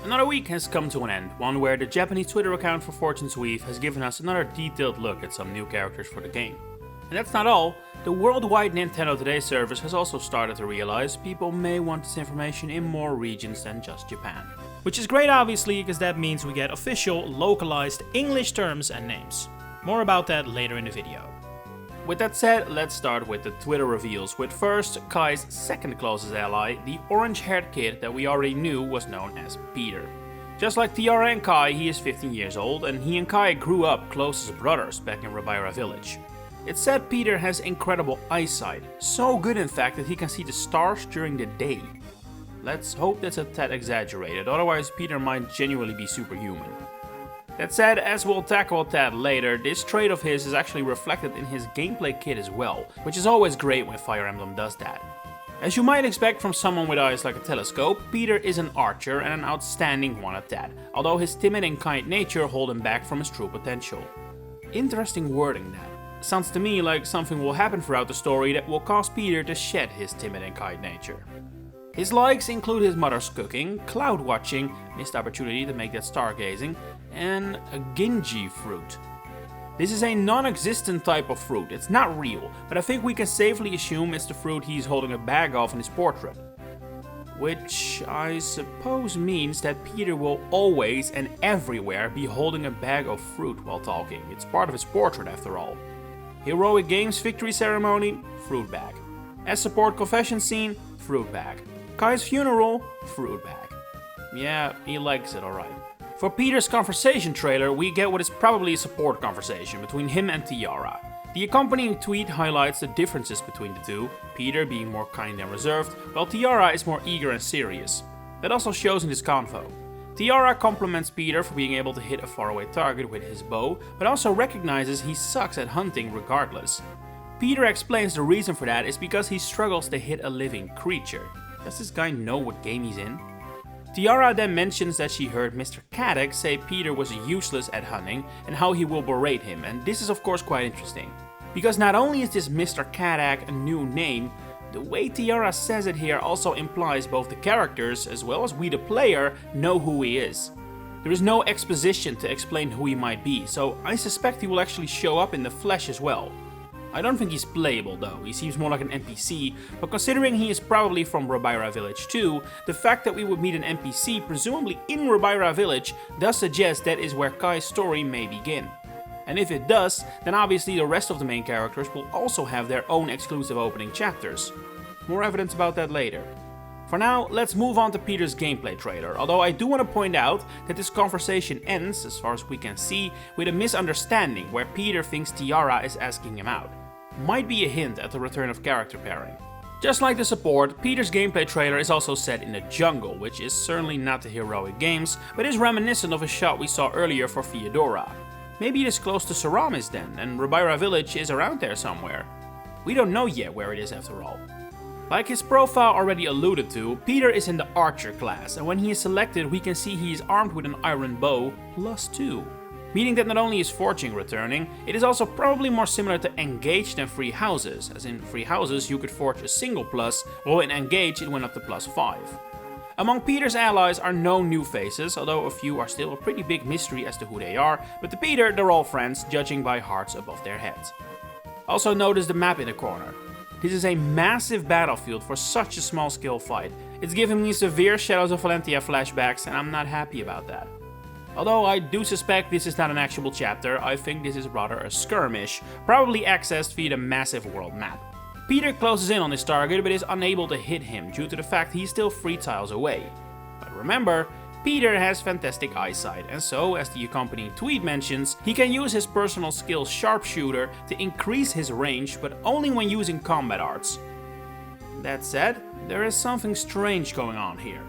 Another week has come to an end, one where the Japanese Twitter account for Fortune's Weave has given us another detailed look at some new characters for the game. And that's not all, the worldwide Nintendo Today service has also started to realize people may want this information in more regions than just Japan. Which is great obviously, because that means we get official, localized English terms and names. More about that later in the video. With that said, let's start with the Twitter reveals, with first Kai's second closest ally, the orange-haired kid that we already knew was known as Peter. Just like Tiara and Kai, he is 15 years old, and he and Kai grew up close as brothers back in Rabaira village. It's said Peter has incredible eyesight, so good in fact that he can see the stars during the day. Let's hope that's a tad exaggerated, otherwise Peter might genuinely be superhuman. That said, as we'll tackle that later, this trait of his is actually reflected in his gameplay kit as well, which is always great when Fire Emblem does that. As you might expect from someone with eyes like a telescope, Peter is an archer and an outstanding one at that, although his timid and kind nature hold him back from his true potential. Interesting wording that. Sounds to me like something will happen throughout the story that will cause Peter to shed his timid and kind nature. His likes include his mother's cooking, cloud watching, missed opportunity to make that stargazing, and a Ginji fruit. This is a non-existent type of fruit, it's not real, but I think we can safely assume it's the fruit he's holding a bag of in his portrait. Which I suppose means that Peter will always and everywhere be holding a bag of fruit while talking. It's part of his portrait after all. Heroic Games victory ceremony, fruit bag. As support confession scene, fruit bag. Kai's funeral, fruit bag. Yeah, he likes it alright. For Peter's conversation trailer, we get what is probably a support conversation between him and Tiara. The accompanying tweet highlights the differences between the two, Peter being more kind and reserved, while Tiara is more eager and serious. That also shows in this convo. Tiara compliments Peter for being able to hit a faraway target with his bow, but also recognizes he sucks at hunting regardless. Peter explains the reason for that is because he struggles to hit a living creature. Does this guy know what game he's in? Tiara then mentions that she heard Mr. Caddock say Peter was useless at hunting and how he will berate him, and this is of course quite interesting. Because not only is this Mr. Caddock a new name, the way Tiara says it here also implies both the characters, as well as we the player, know who he is. There is no exposition to explain who he might be, so I suspect he will actually show up in the flesh as well. I don't think he's playable though, he seems more like an NPC, but considering he is probably from Rabaira village too, the fact that we would meet an NPC presumably in Rabaira village does suggest that is where Kai's story may begin. And if it does, then obviously the rest of the main characters will also have their own exclusive opening chapters. More evidence about that later. For now, let's move on to Peter's gameplay trailer, although I do want to point out that this conversation ends, as far as we can see, with a misunderstanding where Peter thinks Tiara is asking him out. Might be a hint at the return of character pairing. Just like the support, Peter's gameplay trailer is also set in the jungle, which is certainly not the Heroic Games, but is reminiscent of a shot we saw earlier for Theodora. Maybe it is close to Saramis then, and Rabaira village is around there somewhere. We don't know yet where it is after all. Like his profile already alluded to, Peter is in the archer class, and when he is selected we can see he is armed with an iron bow +2. Meaning that not only is forging returning, it is also probably more similar to Engage than Free Houses, as in Free Houses you could forge a single plus, while in Engage it went up to +5. Among Peter's allies are no new faces, although a few are still a pretty big mystery as to who they are, but to Peter they're all friends, judging by hearts above their heads. Also notice the map in the corner. This is a massive battlefield for such a small scale fight. It's giving me severe Shadows of Valentia flashbacks and I'm not happy about that. Although I do suspect this is not an actual chapter, I think this is rather a skirmish, probably accessed via the massive world map. Peter closes in on his target but is unable to hit him due to the fact he's still 3 tiles away. But remember, Peter has fantastic eyesight, and so, as the accompanying tweet mentions, he can use his personal skill Sharpshooter to increase his range, but only when using combat arts. That said, there is something strange going on here.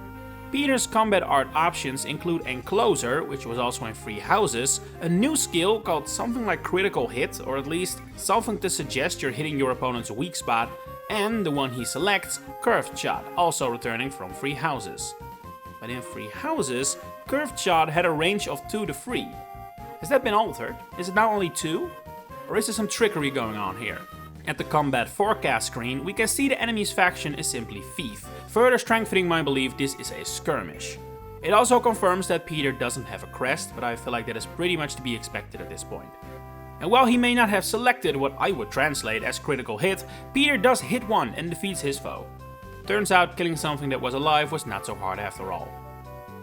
Peter's combat art options include Encloser, which was also in Free Houses, a new skill called something like Critical Hit, or at least something to suggest you're hitting your opponent's weak spot, and the one he selects, Curved Shot, also returning from Free Houses. But in Free Houses, Curved Shot had a range of 2 to 3. Has that been altered? Is it now only 2? Or is there some trickery going on here? At the combat forecast screen, we can see the enemy's faction is simply Thief, further strengthening my belief this is a skirmish. It also confirms that Pieter doesn't have a crest, but I feel like that is pretty much to be expected at this point. And while he may not have selected what I would translate as critical hit, Pieter does hit one and defeats his foe. Turns out killing something that was alive was not so hard after all.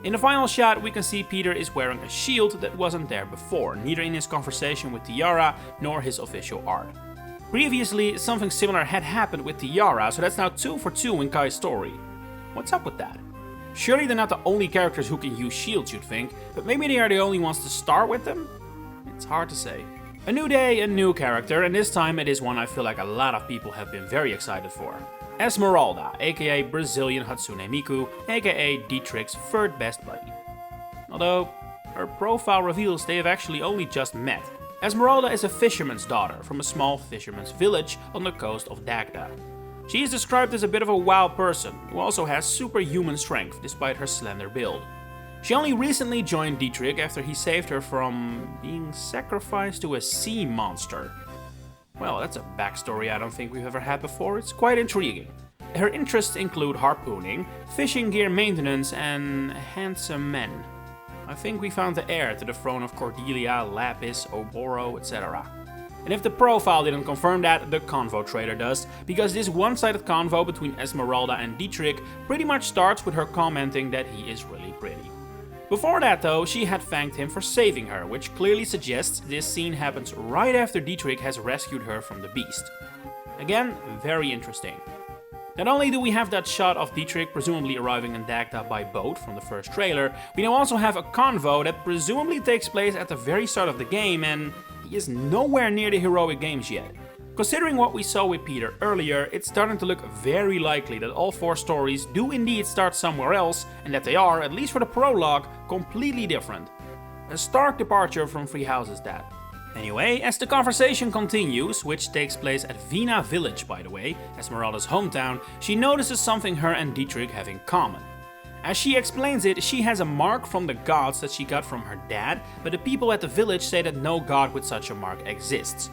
In the final shot, we can see Pieter is wearing a shield that wasn't there before, neither in his conversation with Tiara nor his official art. Previously, something similar had happened with Tiara, so that's now 2 for 2 in Kai's story. What's up with that? Surely they're not the only characters who can use shields, you'd think, but maybe they are the only ones to start with them? It's hard to say. A new day, a new character, and this time it is one I feel like a lot of people have been very excited for. Esmeralda, aka Brazilian Hatsune Miku, aka Dietrich's third best buddy. Although, her profile reveals they have actually only just met. Esmeralda is a fisherman's daughter from a small fisherman's village on the coast of Dagda. She is described as a bit of a wild person, who also has superhuman strength despite her slender build. She only recently joined Dietrich after he saved her from being sacrificed to a sea monster. Well, that's a backstory I don't think we've ever had before. It's quite intriguing. Her interests include harpooning, fishing gear maintenance, and handsome men. I think we found the heir to the throne of Cordelia, Lapis, Oboro, etc. And if the profile didn't confirm that, the convo trailer does, because this one-sided convo between Esmeralda and Dietrich pretty much starts with her commenting that he is really pretty. Before that though, she had thanked him for saving her, which clearly suggests this scene happens right after Dietrich has rescued her from the beast. Again, very interesting. Not only do we have that shot of Dietrich presumably arriving in Dagda by boat from the first trailer, we now also have a convo that presumably takes place at the very start of the game, and he is nowhere near the heroic games yet. Considering what we saw with Pieter earlier, it's starting to look very likely that all 4 stories do indeed start somewhere else, and that they are, at least for the prologue, completely different. A stark departure from Three Houses that. Anyway, as the conversation continues, which takes place at Vina Village by the way, Esmeralda's hometown, she notices something her and Dietrich have in common. As she explains it, she has a mark from the gods that she got from her dad, but the people at the village say that no god with such a mark exists.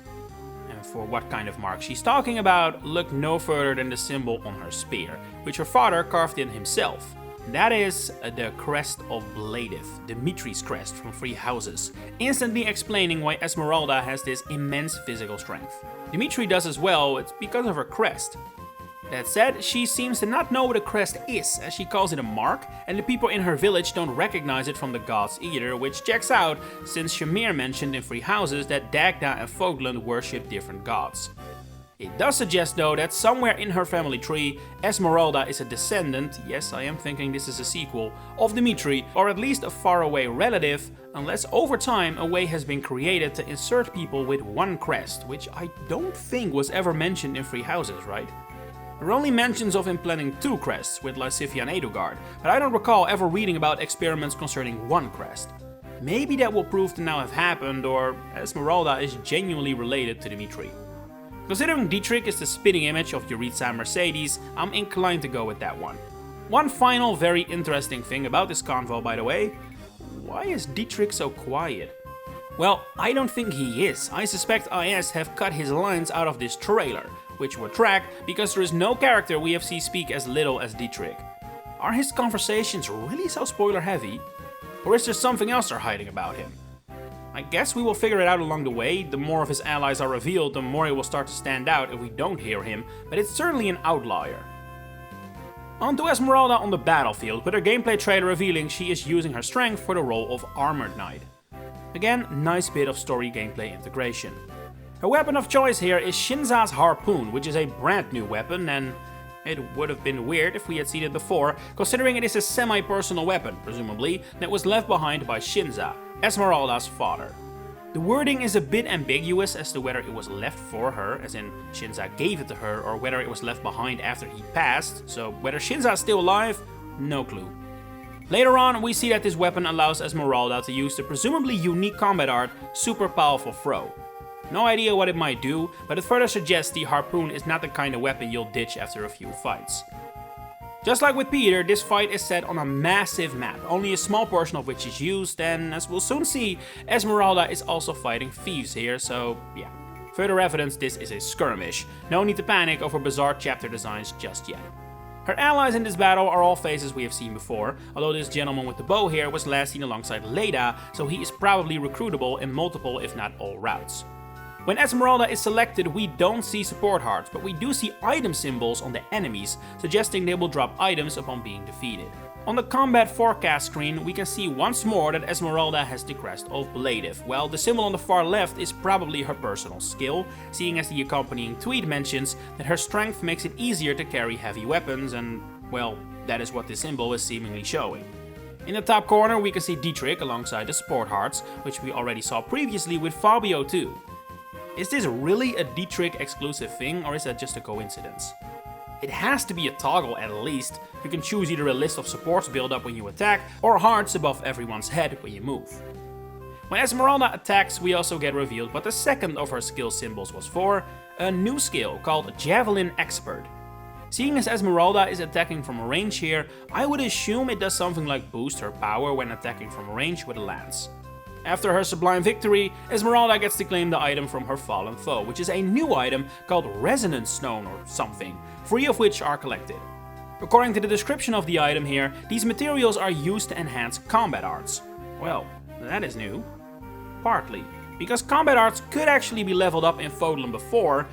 For what kind of mark she's talking about, look no further than the symbol on her spear, which her father carved in himself. That is the crest of Bladeth, Dimitri's crest from Three Houses, instantly explaining why Esmeralda has this immense physical strength. Dimitri does as well, it's because of her crest. That said, she seems to not know what a crest is, as she calls it a mark, and the people in her village don't recognize it from the gods either, which checks out, since Shamir mentioned in Three Houses that Dagda and Fogland worship different gods. It does suggest though that somewhere in her family tree, Esmeralda is a descendant, yes I am thinking this is a sequel, of Dimitri, or at least a faraway relative, unless over time a way has been created to insert people with one crest, which I don't think was ever mentioned in Three Houses, right? There are only mentions of him planning 2 crests with Lysithea and Edelgard, but I don't recall ever reading about experiments concerning 1 crest. Maybe that will prove to now have happened, or Esmeralda is genuinely related to Dimitri. Considering Dietrich is the spitting image of Yuritsa and Mercedes, I'm inclined to go with that one. One final very interesting thing about this convo by the way, why is Dietrich so quiet? Well, I don't think he is. I suspect IS have cut his lines out of this trailer, which would track because there is no character we have seen speak as little as Dietrich. Are his conversations really so spoiler heavy? Or is there something else they're hiding about him? I guess we will figure it out along the way. The more of his allies are revealed, the more it will start to stand out if we don't hear him, but it's certainly an outlier. On to Esmeralda on the battlefield, with her gameplay trailer revealing she is using her strength for the role of Armored Knight. Again, nice bit of story gameplay integration. Her weapon of choice here is Shinza's Harpoon, which is a brand new weapon, and it would have been weird if we had seen it before, considering it is a semi-personal weapon, presumably, that was left behind by Shinza, Esmeralda's father. The wording is a bit ambiguous as to whether it was left for her, as in Shinza gave it to her, or whether it was left behind after he passed, so whether Shinza is still alive, no clue. Later on, we see that this weapon allows Esmeralda to use the presumably unique combat art, Super Powerful Throw. No idea what it might do, but it further suggests the harpoon is not the kind of weapon you'll ditch after a few fights. Just like with Pieter, this fight is set on a massive map, only a small portion of which is used, and as we'll soon see, Esmeralda is also fighting thieves here, so yeah. Further evidence this is a skirmish, no need to panic over bizarre chapter designs just yet. Her allies in this battle are all faces we have seen before, although this gentleman with the bow here was last seen alongside Leda, so he is probably recruitable in multiple if not all routes. When Esmeralda is selected, we don't see support hearts, but we do see item symbols on the enemies, suggesting they will drop items upon being defeated. On the combat forecast screen, we can see once more that Esmeralda has the crest of Bladiv, while the symbol on the far left is probably her personal skill, seeing as the accompanying tweet mentions that her strength makes it easier to carry heavy weapons, and, well, that is what this symbol is seemingly showing. In the top corner we can see Dimitri alongside the support hearts, which we already saw previously with Fabio too. Is this really a Dimitri exclusive thing, or is that just a coincidence? It has to be a toggle at least. You can choose either a list of supports build up when you attack, or hearts above everyone's head when you move. When Esmeralda attacks, we also get revealed what the second of her skill symbols was for, a new skill called Javelin Expert. Seeing as Esmeralda is attacking from range here, I would assume it does something like boost her power when attacking from range with a lance. After her sublime victory, Esmeralda gets to claim the item from her fallen foe, which is a new item called Resonance Stone or something, 3 of which are collected. According to the description of the item here, these materials are used to enhance combat arts. Well, that is new. Partly, because combat arts could actually be leveled up in Fodlan before,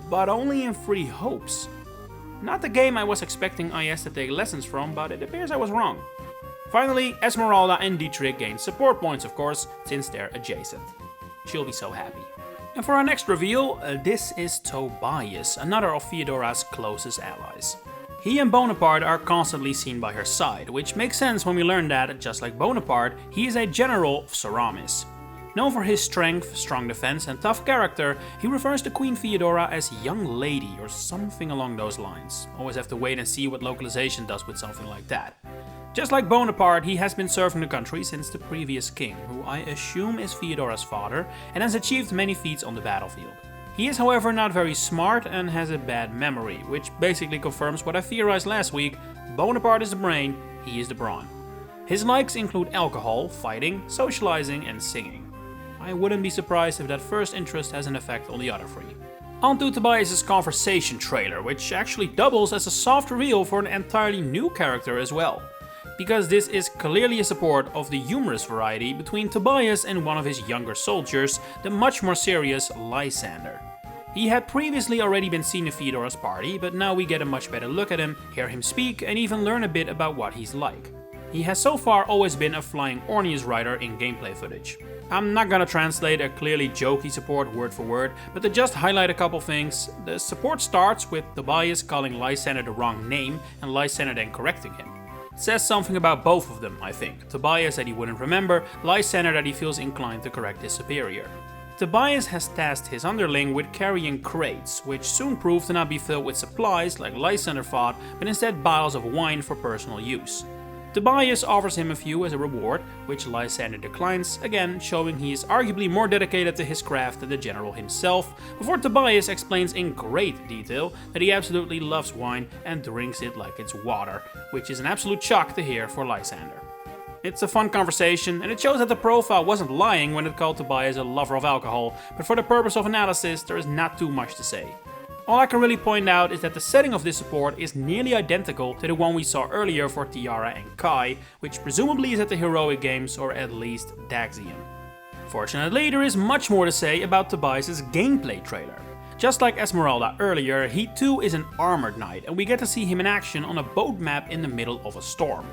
but only in Free Hopes. Not the game I was expecting IS to take lessons from, but it appears I was wrong. Finally, Esmeralda and Dimitri gain support points, of course, since they're adjacent. She'll be so happy. And for our next reveal, this is Tobias, another of Feodora's closest allies. He and Bonaparte are constantly seen by her side, which makes sense when we learn that, just like Bonaparte, he is a general of Saramis. Known for his strength, strong defense and tough character, he refers to Queen Feodora as young lady or something along those lines. Always have to wait and see what localization does with something like that. Just like Bonaparte, he has been serving the country since the previous king, who I assume is Feodora's father, and has achieved many feats on the battlefield. He is however not very smart and has a bad memory, which basically confirms what I theorized last week: Bonaparte is the brain, he is the brawn. His likes include alcohol, fighting, socializing and singing. I wouldn't be surprised if that first interest has an effect on the other 3. On to Tobias' conversation trailer, which actually doubles as a soft reveal for an entirely new character as well. Because this is clearly a support of the humorous variety between Tobias and one of his younger soldiers, the much more serious Lysander. He had previously already been seen in Feodora's party, but now we get a much better look at him, hear him speak and even learn a bit about what he's like. He has so far always been a flying Orneus rider in gameplay footage. I'm not gonna translate a clearly jokey support word for word, but to just highlight a couple things, the support starts with Tobias calling Lysander the wrong name and Lysander then correcting him. It says something about both of them, I think. Tobias that he wouldn't remember, Lysander that he feels inclined to correct his superior. Tobias has tasked his underling with carrying crates, which soon prove to not be filled with supplies like Lysander thought, but instead bottles of wine for personal use. Tobias offers him a few as a reward, which Lysander declines, again showing he is arguably more dedicated to his craft than the general himself, before Tobias explains in great detail that he absolutely loves wine and drinks it like it's water, which is an absolute shock to hear for Lysander. It's a fun conversation, and it shows that the profile wasn't lying when it called Tobias a lover of alcohol, but for the purpose of analysis there is not too much to say. All I can really point out is that the setting of this support is nearly identical to the one we saw earlier for Tiara and Kai, which presumably is at the Heroic Games or at least Daxium. Fortunately, there is much more to say about Tobias' gameplay trailer. Just like Esmeralda earlier, he too is an armored knight, and we get to see him in action on a boat map in the middle of a storm.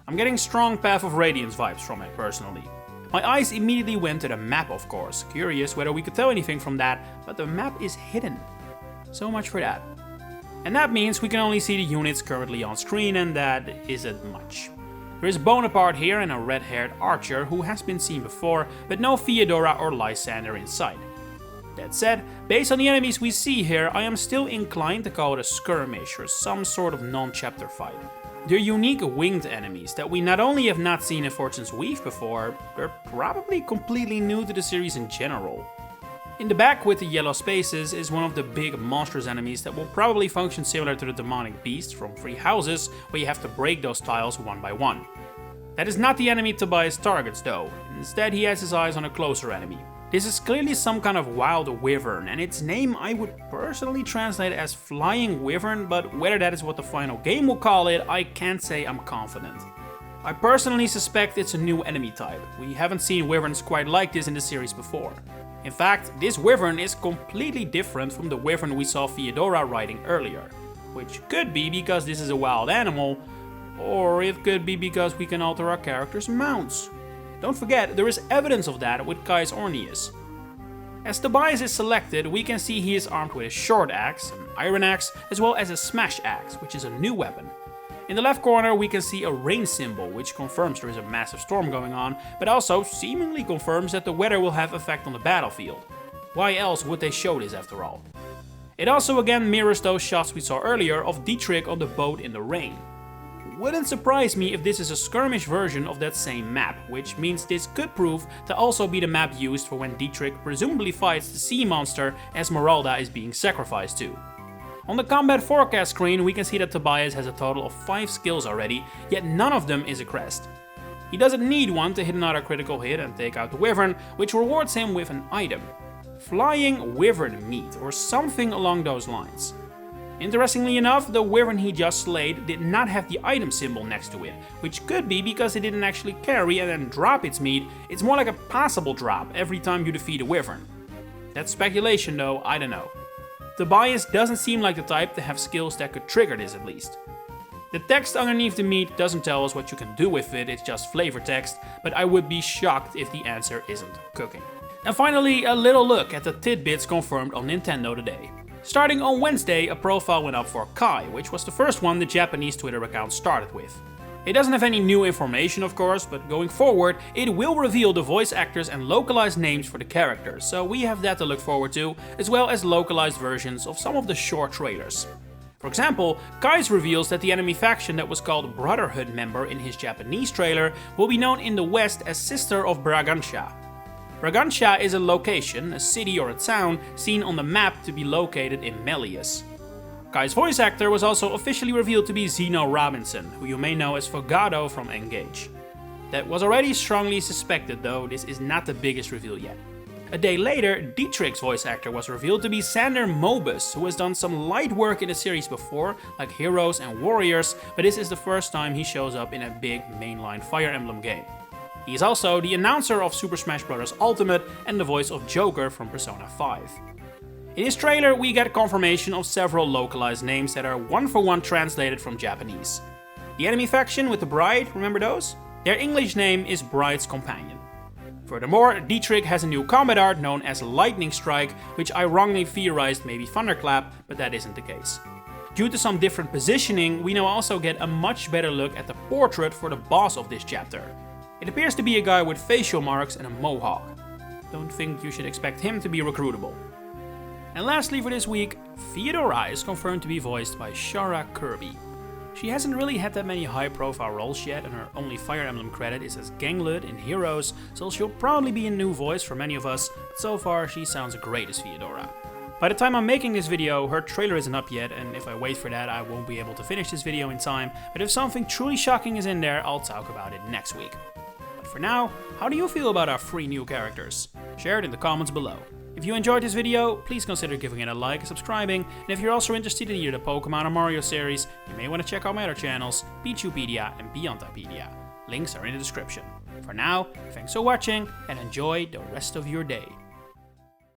I'm getting strong Path of Radiance vibes from it personally. My eyes immediately went to the map, of course, curious whether we could tell anything from that, but the map is hidden. So much for that. And that means we can only see the units currently on screen, and that isn't much. There is Bonaparte here and a red-haired archer who has been seen before, but no Feodora or Lysander in sight. That said, based on the enemies we see here, I am still inclined to call it a skirmish or some sort of non-chapter fight. They're unique winged enemies that we not only have not seen in Fortune's Weave before, they're probably completely new to the series in general. In the back with the yellow spaces is one of the big monstrous enemies that will probably function similar to the demonic beast from Free Houses, where you have to break those tiles one by one. That is not the enemy Tobias targets though, instead he has his eyes on a closer enemy, This is clearly some kind of wild wyvern, and its name I would personally translate as flying wyvern, but whether that is what the final game will call it, I can't say I'm confident. I personally suspect it's a new enemy type. We haven't seen wyverns quite like this in the series before. In fact, this wyvern is completely different from the wyvern we saw Theodora riding earlier, which could be because this is a wild animal, or it could be because we can alter our character's mounts. Don't forget, there is evidence of that with Kai's Orneus. As Tobias is selected, we can see he is armed with a short axe, an iron axe, as well as a smash axe, which is a new weapon. In the left corner we can see a rain symbol, which confirms there is a massive storm going on, but also seemingly confirms that the weather will have effect on the battlefield. Why else would they show this after all? It also again mirrors those shots we saw earlier of Dimitri on the boat in the rain. Wouldn't surprise me if this is a skirmish version of that same map, which means this could prove to also be the map used for when Dimitri presumably fights the sea monster Esmeralda is being sacrificed to. On the combat forecast screen we can see that Tobias has a total of 5 skills already, yet none of them is a crest. He doesn't need one to hit another critical hit and take out the wyvern, which rewards him with an item. Flying wyvern meat, or something along those lines. Interestingly enough, the wyvern he just slayed did not have the item symbol next to it, which could be because it didn't actually carry and then drop its meat. It's more like a possible drop every time you defeat a wyvern. That's speculation though, I don't know. Tobias doesn't seem like the type to have skills that could trigger this at least. The text underneath the meat doesn't tell us what you can do with it, it's just flavor text, but I would be shocked if the answer isn't cooking. And finally, a little look at the tidbits confirmed on Nintendo today. Starting on Wednesday, a profile went up for Kai, which was the first one the Japanese Twitter account started with. It doesn't have any new information of course, but going forward it will reveal the voice actors and localized names for the characters, so we have that to look forward to, as well as localized versions of some of the short trailers. For example, Kai's reveals that the enemy faction that was called Brotherhood member in his Japanese trailer will be known in the West as Sister of Bragantia. Bragantia is a location, a city or a town, seen on the map to be located in Melius. Kai's voice actor was also officially revealed to be Zeno Robinson, who you may know as Fogado from Engage. That was already strongly suspected though, this is not the biggest reveal yet. A day later, Dietrich's voice actor was revealed to be Sander Mobus, who has done some light work in the series before, like Heroes and Warriors, but this is the first time he shows up in a big mainline Fire Emblem game. He is also the announcer of Super Smash Bros. Ultimate and the voice of Joker from Persona 5. In his trailer we get confirmation of several localized names that are one-for-one translated from Japanese. The enemy faction with the bride, remember those? Their English name is Bride's Companion. Furthermore, Dietrich has a new combat art known as Lightning Strike, which I wrongly theorized may be Thunderclap, but that isn't the case. Due to some different positioning, we now also get a much better look at the portrait for the boss of this chapter. It appears to be a guy with facial marks and a mohawk. Don't think you should expect him to be recruitable. And lastly for this week, Theodora is confirmed to be voiced by Shara Kirby. She hasn't really had that many high profile roles yet, and her only Fire Emblem credit is as Ganglud in Heroes, so she'll probably be a new voice for many of us, but so far she sounds great as Theodora. By the time I'm making this video, her trailer isn't up yet, and if I wait for that I won't be able to finish this video in time, but if something truly shocking is in there, I'll talk about it next week. But for now, how do you feel about our 3 new characters? Share it in the comments below. If you enjoyed this video, please consider giving it a like and subscribing, and if you're also interested in either the Pokemon or Mario series, you may want to check out my other channels, Pichupedia and Beyondapedia. Links are in the description. For now, thanks for watching and enjoy the rest of your day.